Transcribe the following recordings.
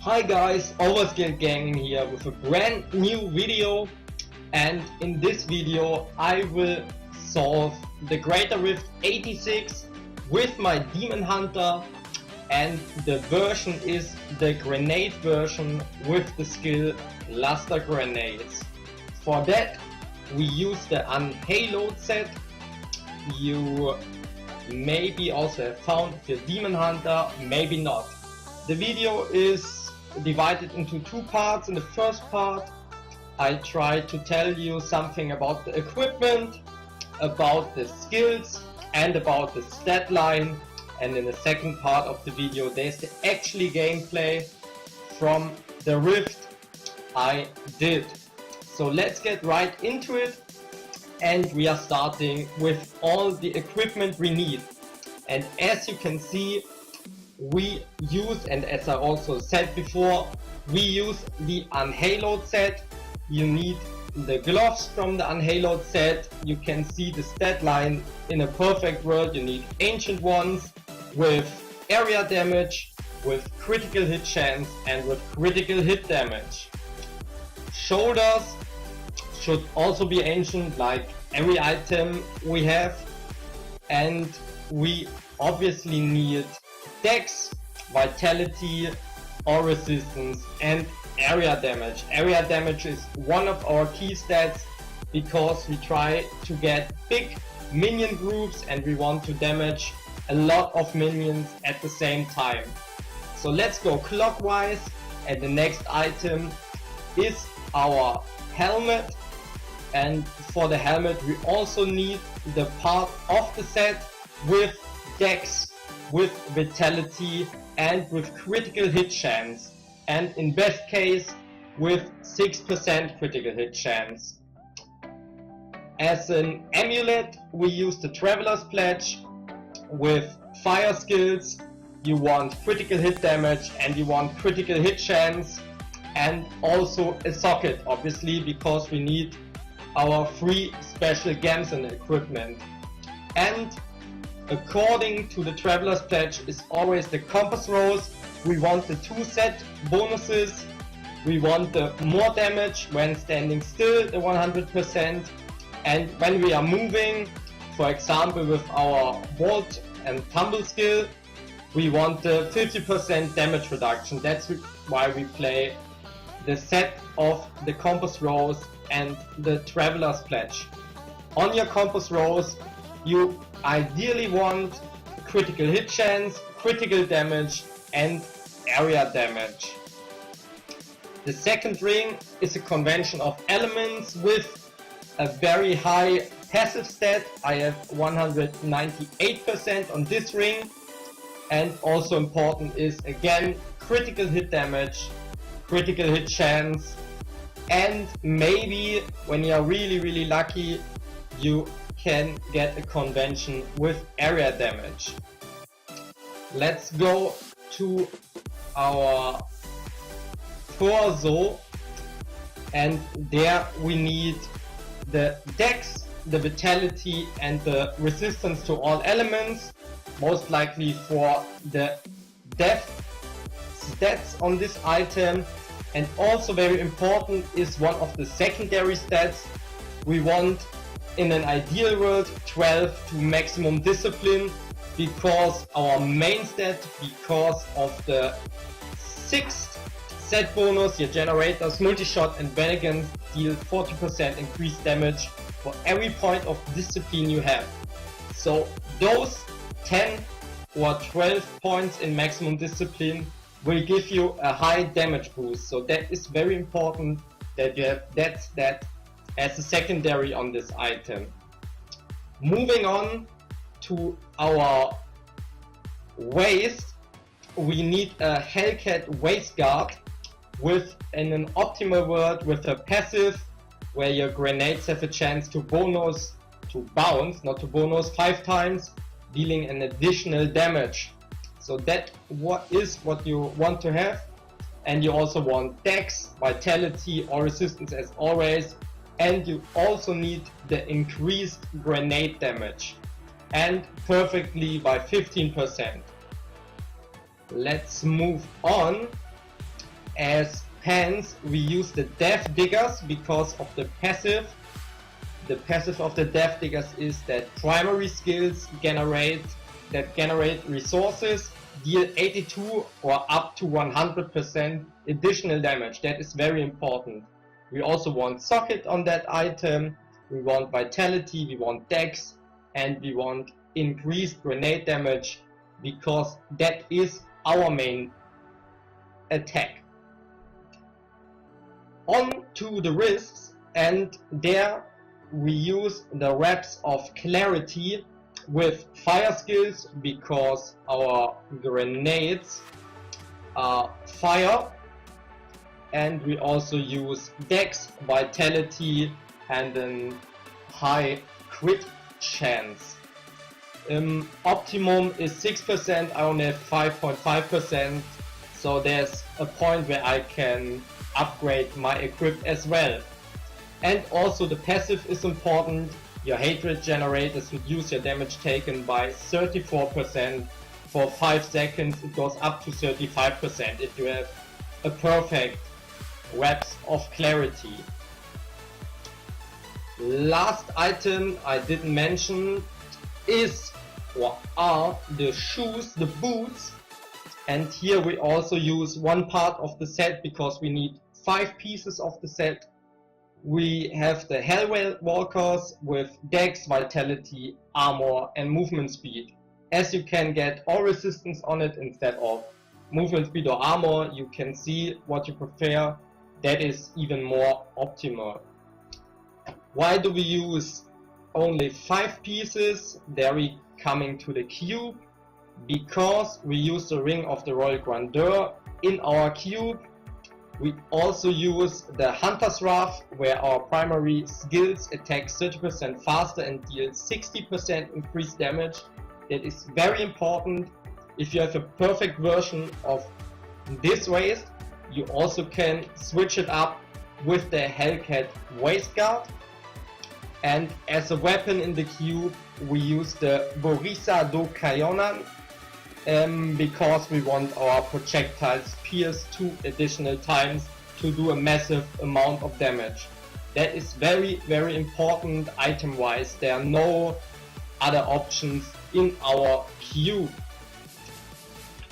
Hi guys, Overskill Gaming here with a brand new video, and in this video I will solve the Greater Rift 86 with my Demon Hunter, and the version is the grenade version with the skill Cluster Grenades. For that we use the Unhallowed set. You maybe also have found your Demon Hunter, maybe not. The video is divided into two parts. In the first part I try to tell you something about the equipment, about the skills and about the stat line, and in the second part of the video there's the actually gameplay from the Rift I did. So let's get right into it, and we are starting with all the equipment we need. And as you can see, we use, and as I also said before, we use the Unhallowed set. You need the gloves from the Unhallowed set. You can see the stat line. In a perfect world you need ancient ones with area damage, with critical hit chance and with critical hit damage. Shoulders should also be ancient like every item we have, and we obviously need Dex, Vitality or Resistance, and area damage. Area damage is one of our key stats because we try to get big minion groups and we want to damage a lot of minions at the same time. So let's go clockwise, and the next item is our helmet. And for the helmet we also need the part of the set with Dex, with Vitality and with critical hit chance, and in best case with 6% critical hit chance. As an amulet we use the Traveler's Pledge. With fire skills you want critical hit damage and you want critical hit chance, and also a socket obviously because we need our free special gems and equipment. And according to the Traveler's Pledge is always the compass rose. We want the 2 set bonuses. We want the more damage when standing still, the 100%, and when we are moving, for example with our vault and tumble skill, we want the 50% damage reduction. That's why we play the set of the compass rose and the Traveler's Pledge. On your compass rose you ideally want critical hit chance, critical damage and area damage. The second ring is a convention of elements with a very high passive stat. I have 198% on this ring, and also important is again critical hit damage, critical hit chance, and maybe when you are really lucky you can get a convention with area damage. Let's go to our torso, and there we need the Dex, the Vitality and the resistance to all elements, most likely for the death stats on this item. And also very important is one of the secondary stats. We want in an ideal world 12 to maximum discipline, because our main stat, because of the 6th set bonus, your generators, multi-shot and Vanagons deal 40% increased damage for every point of discipline you have. So those 10 or 12 points in maximum discipline will give you a high damage boost. So that is very important that you have that stat as a secondary on this item. Moving on to our waist, we need a Hellcat waist guard with, in an optimal world, with a passive where your grenades have a chance to bonus, to bounce, not to bonus 5 times, dealing an additional damage. So that is what you want to have. And you also want Dex, Vitality or Resistance as always, and you also need the increased grenade damage, and perfectly by 15%. Let's move on as pants, we use the Death Diggers because of the passive. The passive of the Death Diggers is that primary skills generate resources, deal 82 or up to 100% additional damage. That is very important. We also want socket on that item, we want vitality, we want dex, and we want increased grenade damage because that is our main attack. On to the wrists, and there we use the wraps of clarity with fire skills because our grenades are fire, and we also use dex, vitality, and a high crit chance. Optimum is 6%, I only have 5.5%, so there's a point where I can upgrade my equip as well. And also the passive is important. Your hatred generators reduce your damage taken by 34%. For 5 seconds it goes up to 35% if you have a perfect wraps of clarity. Last item I didn't mention is or are the shoes, the boots, and here we also use one part of the set because we need 5 pieces of the set. We have the Hell Walkers with dex, vitality, armor and movement speed. As you can get all resistance on it instead of movement speed or armor, you can see what you prefer. That is even more optimal. Why do we use only 5 pieces? There we coming to the cube, because we use the Ring of the Royal Grandeur in our cube. We also use the Hunter's Wrath, where our primary skills attack 30% faster and deal 60% increased damage. That is very important. If you have a perfect version of this waist, you also can switch it up with the Hellcat Waistguard. And as a weapon in the cube, we use the Borisa do Kayonan, because we want our projectiles pierce 2 additional times to do a massive amount of damage. That is very, very important item wise. There are no other options in our cube.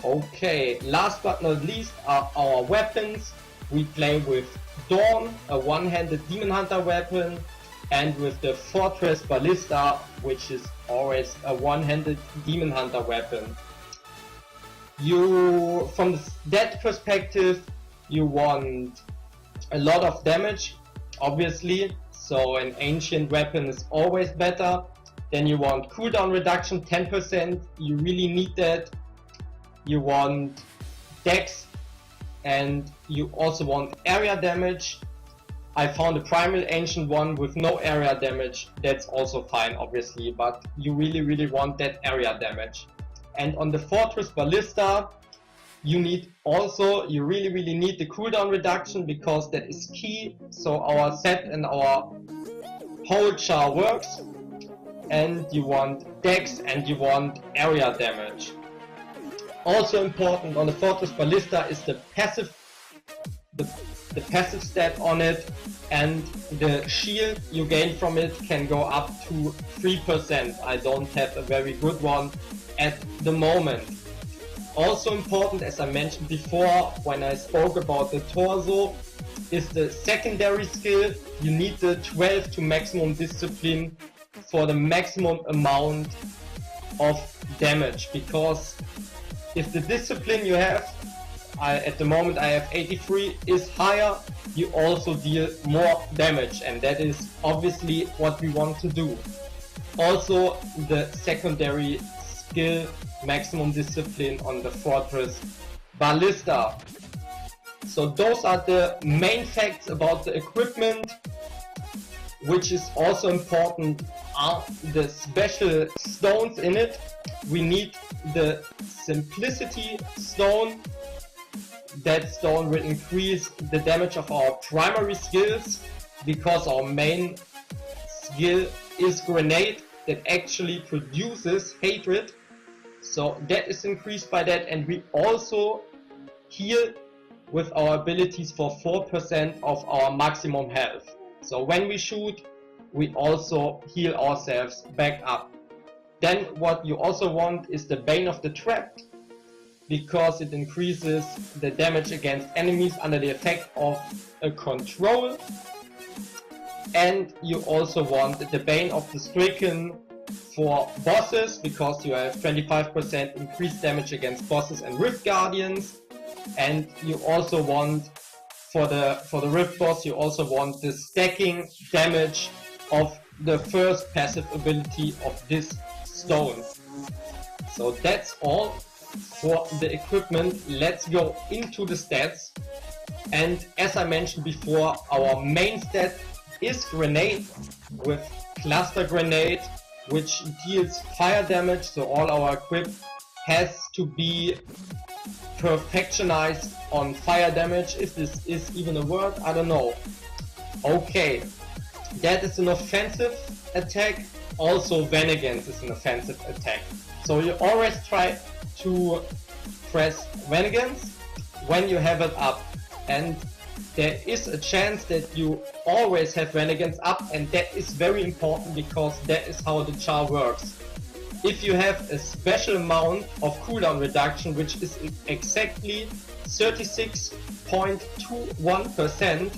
Okay, last but not least are our weapons. We play with Dawn, a one-handed Demon Hunter weapon, and with the Fortress Ballista, which is always a one-handed Demon Hunter weapon. From that perspective, you want a lot of damage, obviously, so an ancient weapon is always better. Then you want cooldown reduction 10%, you really need that. You want dex, and you also want area damage. I found a primal ancient one with no area damage. That's also fine, obviously, but you really want that area damage. And on the Fortress Ballista, you really need the cooldown reduction because that is key. So our set and our whole char works. And you want dex and you want area damage. Also important on the Fortress Ballista is the passive stat on it, and the shield you gain from it can go up to 3%. I don't have a very good one at the moment. Also important, as I mentioned before when I spoke about the torso, is the secondary skill. You need the 12 to maximum discipline for the maximum amount of damage, because if the discipline you have, at the moment I have 83, is higher, you also deal more damage, and that is obviously what we want to do. Also the secondary skill maximum discipline on the Fortress Ballista. So those are the main facts about the equipment. Which is also important are the special stones in it. We need the Simplicity Stone. That stone will increase the damage of our primary skills, because our main skill is Grenade that actually produces hatred. So that is increased by that, and we also heal with our abilities for 4% of our maximum health. So when we shoot, we also heal ourselves back up. Then what you also want is the Bane of the Trapped, because it increases the damage against enemies under the effect of a control. And you also want the Bane of the Stricken for bosses, because you have 25% increased damage against bosses and Rift Guardians. And you also want, for the Rift boss, you also want the stacking damage of the first passive ability of this stone. So that's all for the equipment. Let's go into the stats. And as I mentioned before, our main stat is Grenade, with Cluster Grenade, which deals fire damage. So all our equip has to be perfectionized on fire damage, if this is even a word, I don't know. Okay, that is an offensive attack. Also Vengeance is an offensive attack. So you always try to press Vengeance when you have it up, and there is a chance that you always have Vengeance up, and that is very important because that is how the char works. If you have a special amount of cooldown reduction, which is exactly 36.21%,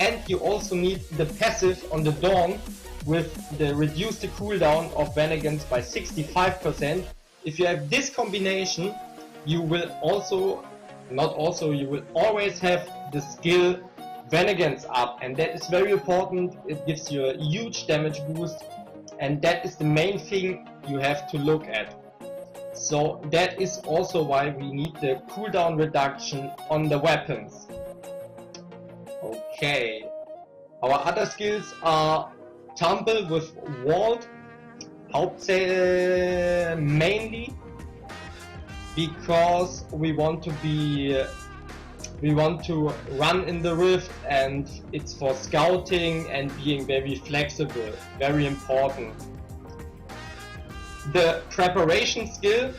and you also need the passive on the Dawn with the reduce the cooldown of Vengeance by 65%. If you have this combination, you will you will always have the skill Vengeance up, and that is very important. It gives you a huge damage boost, and that is the main thing you have to look at. So that is also why we need the cooldown reduction on the weapons. Okay, our other skills are Tumble with Vault, mainly because we want to run in the rift, and it's for scouting and being very flexible, very important. The preparation skill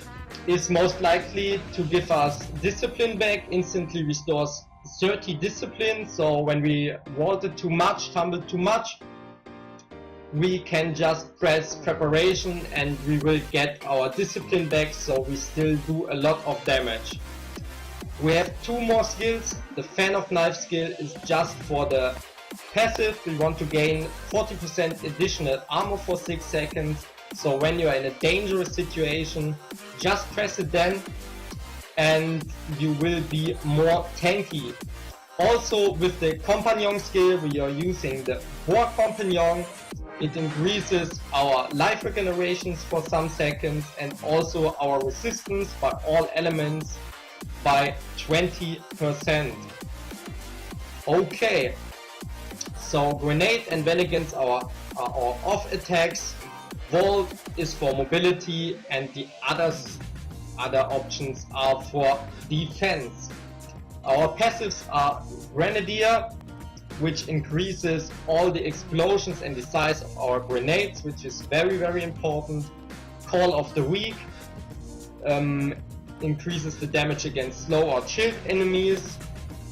is most likely to give us discipline back, instantly restores 30 discipline. So when we vaulted too much, tumbled too much, we can just press preparation and we will get our discipline back, so we still do a lot of damage. We have two more skills. The Fan of Knife skill is just for the passive. We want to gain 40% additional armor for 6 seconds. So when you are in a dangerous situation, just press it then and you will be more tanky. Also with the Companion skill, we are using the War Companion. It increases our life regenerations for some seconds and also our resistance by all elements by 20%. Okay, so Grenade and Vengeance are our off attacks. Vault is for mobility, and the other options are for defense. Our passives are Grenadier, which increases all the explosions and the size of our grenades, which is very, very important. Call of the Weak increases the damage against slow or chilled enemies,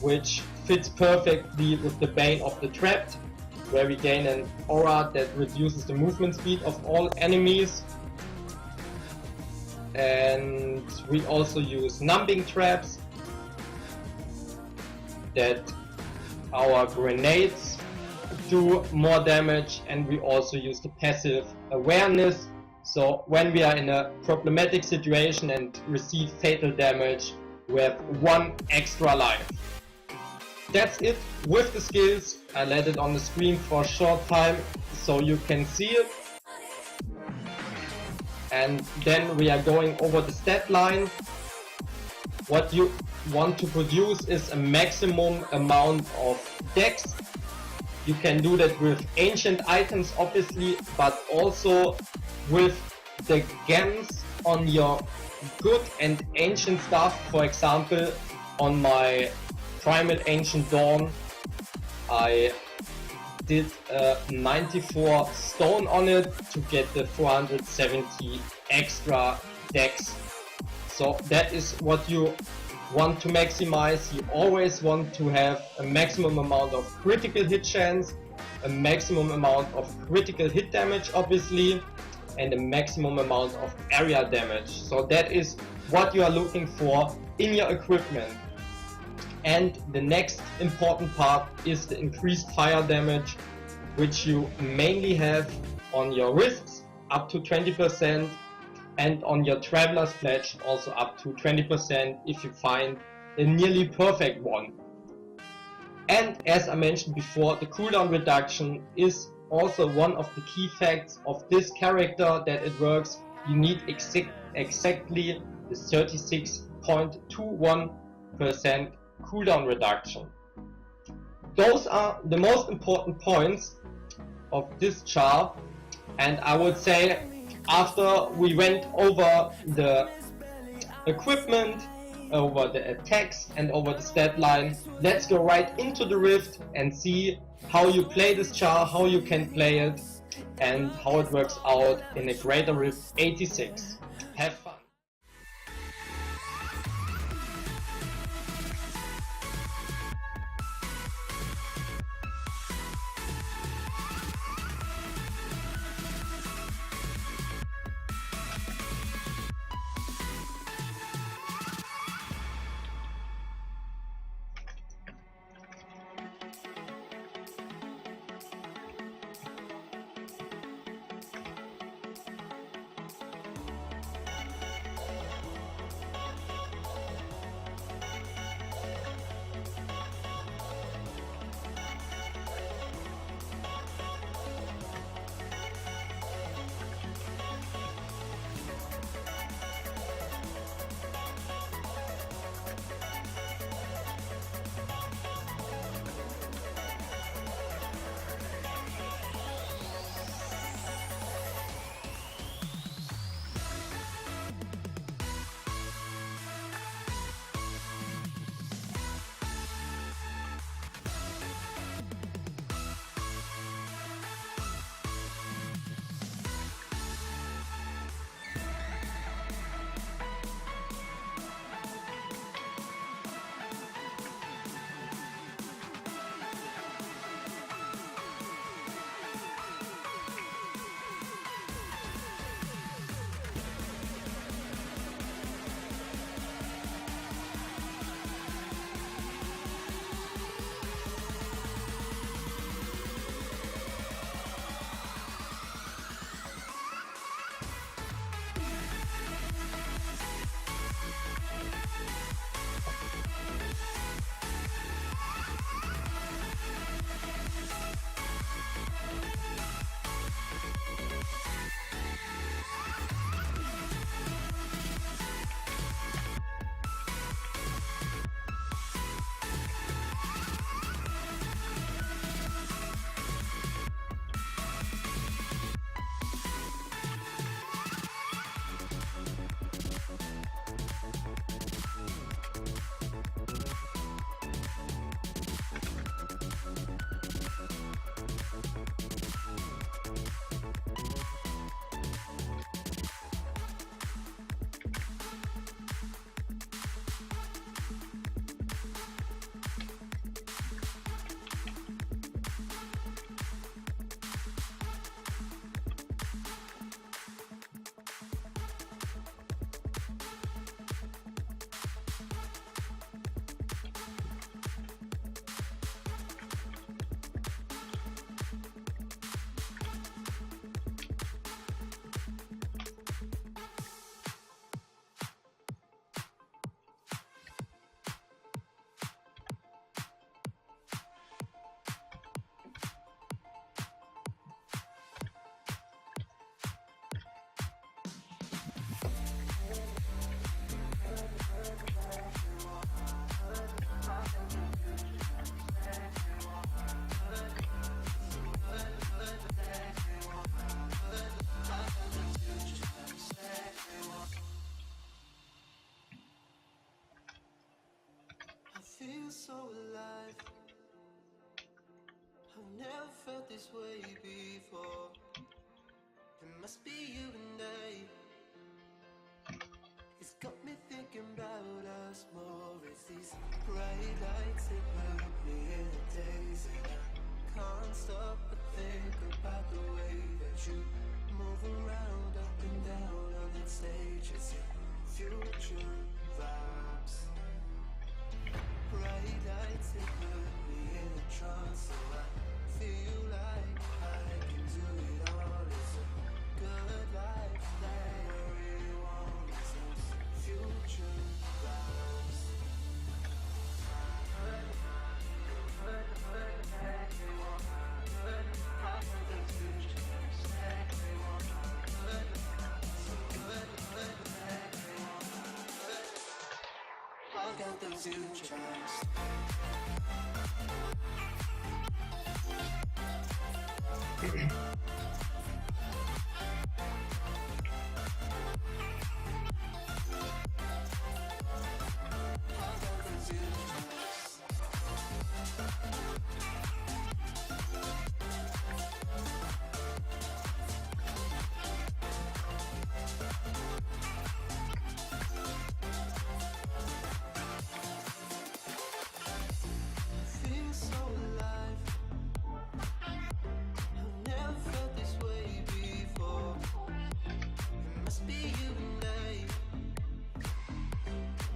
which fits perfectly with the Bane of the Trapped, where we gain an aura that reduces the movement speed of all enemies. And we also use numbing traps, that our grenades do more damage, and we also use the passive awareness. So when we are in a problematic situation and receive fatal damage, we have 1 extra life. That's it with the skills. I let it on the screen for a short time so you can see it. And then we are going over the stat line. What you want to produce is a maximum amount of dex. You can do that with ancient items obviously, but also with the gems on your good and ancient stuff. For example, on my Primal Ancient Dawn, I did 94 stone on it to get the 470 extra dex. So that is what you want to maximize, you always want to have a maximum amount of critical hit chance, a maximum amount of critical hit damage obviously, and a maximum amount of area damage. So that is what you are looking for in your equipment. And the next important part is the increased fire damage, which you mainly have on your wrists up to 20%, and on your Traveler's Pledge also up to 20% if you find a nearly perfect one. And as I mentioned before, the cooldown reduction is also one of the key facts of this character, that it works. You need exactly the 36.21% cooldown reduction. Those are the most important points of this chart, and I would say after we went over the equipment, over the attacks and over the stat line, let's go right into the Rift and see how you play this char, how you can play it, and how it works out in a Greater Rift 86. Have fun! Feel so alive. I've never felt this way before. It must be you and I. It's got me thinking about us more bright lights, they put me in a daze, and I can't stop but think about the way that you move around up and down on that stage. It's your future vibes. Bright lights, they put me in a trance, so I feel like I can do it all. It's a good life that I really want. It's those future vibes. I got those future vibes. Feel so alive. I've never felt this way before. It must be you and I.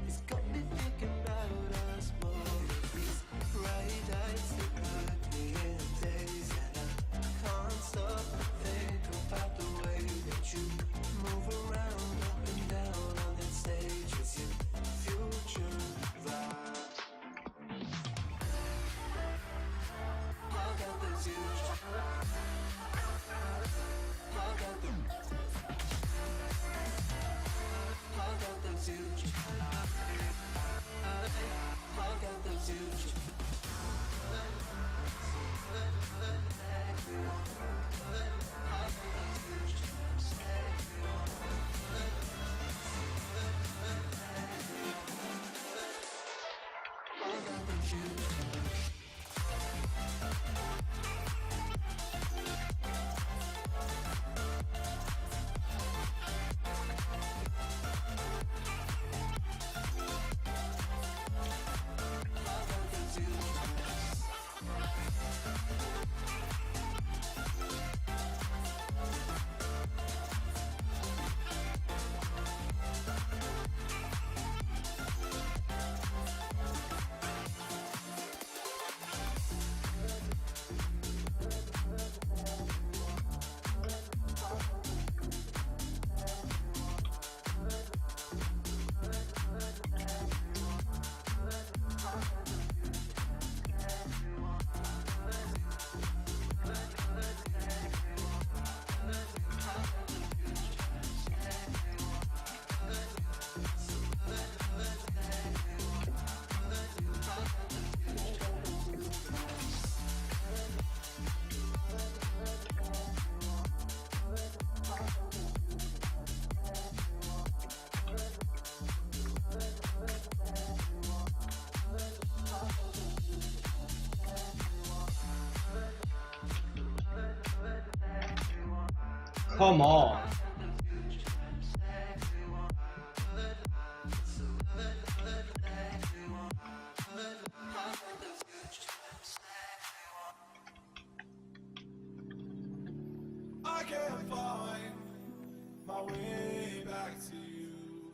It's got me thinking about us more. These bright lights, they put me in a daze, and I can't stop but think about the way that you move around up and down on that stage. It's your future vibe. I got the future. I got the. I got the future. I got the future. I got the future. Come on. I can't find my way back to you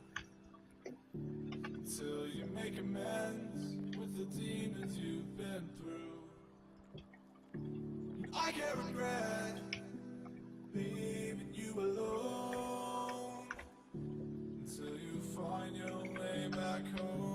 till you make amends with the demons you've been through. I can't regret leaving you alone until you find your way back home.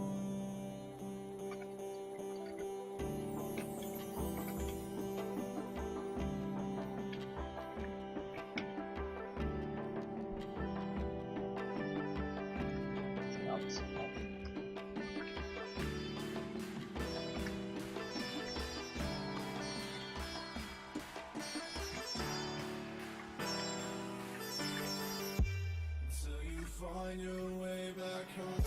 Until you find your way back home.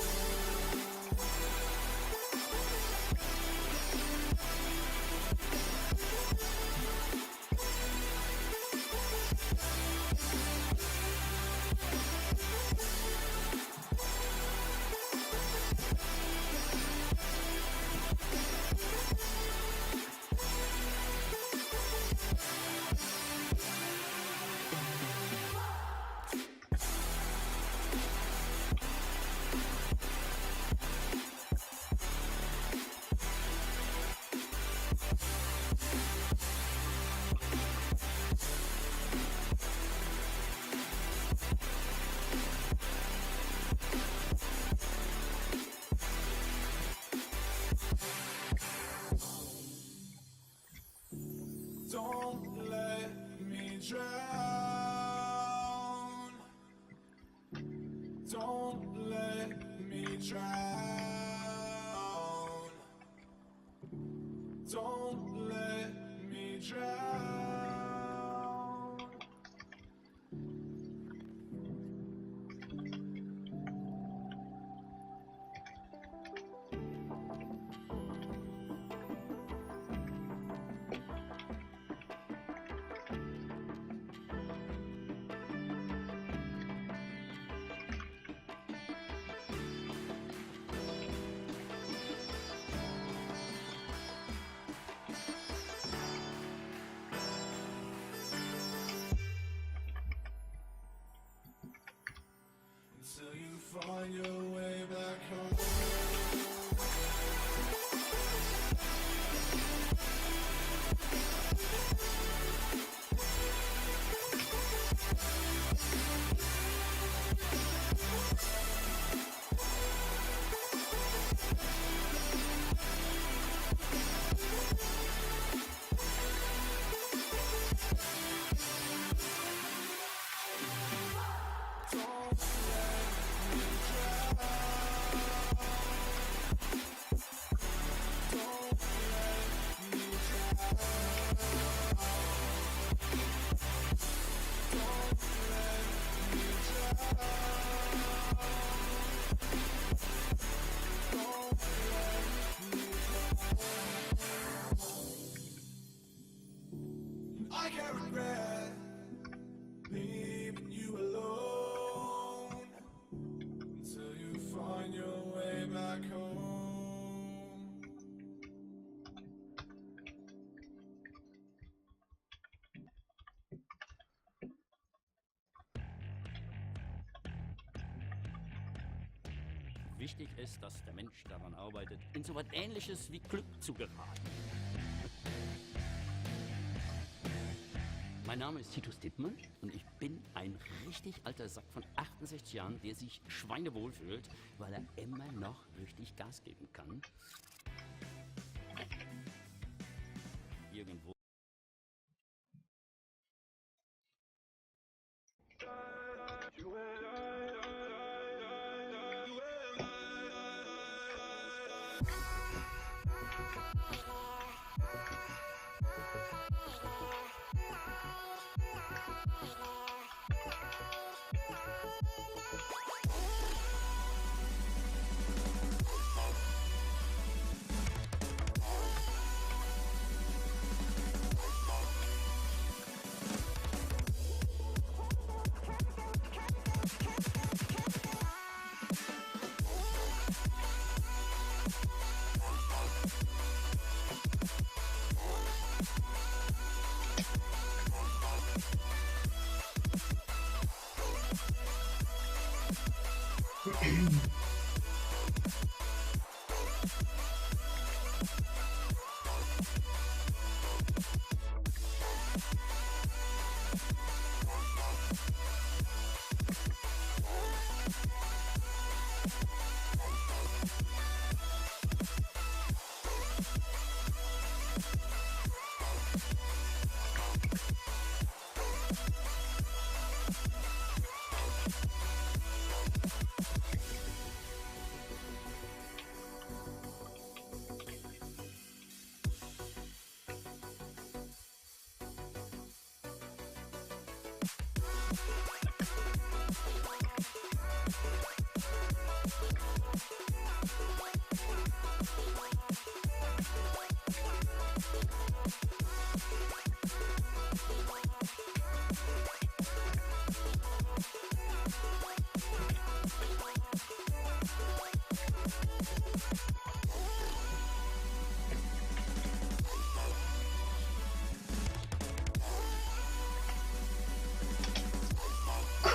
Don't let me drown. Don't let me drown. Until you find your way back home. I can't regret leaving you alone until you find your way back home. Wichtig ist, dass der Mensch daran arbeitet, in so etwas Ähnliches wie Glück zu geraten. Mein Name ist Titus Dittmann und ich bin ein richtig alter Sack von 68 Jahren, der sich schweinewohl fühlt, weil er immer noch richtig Gas geben kann. Irgendwo.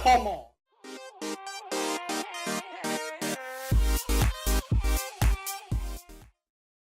Come on!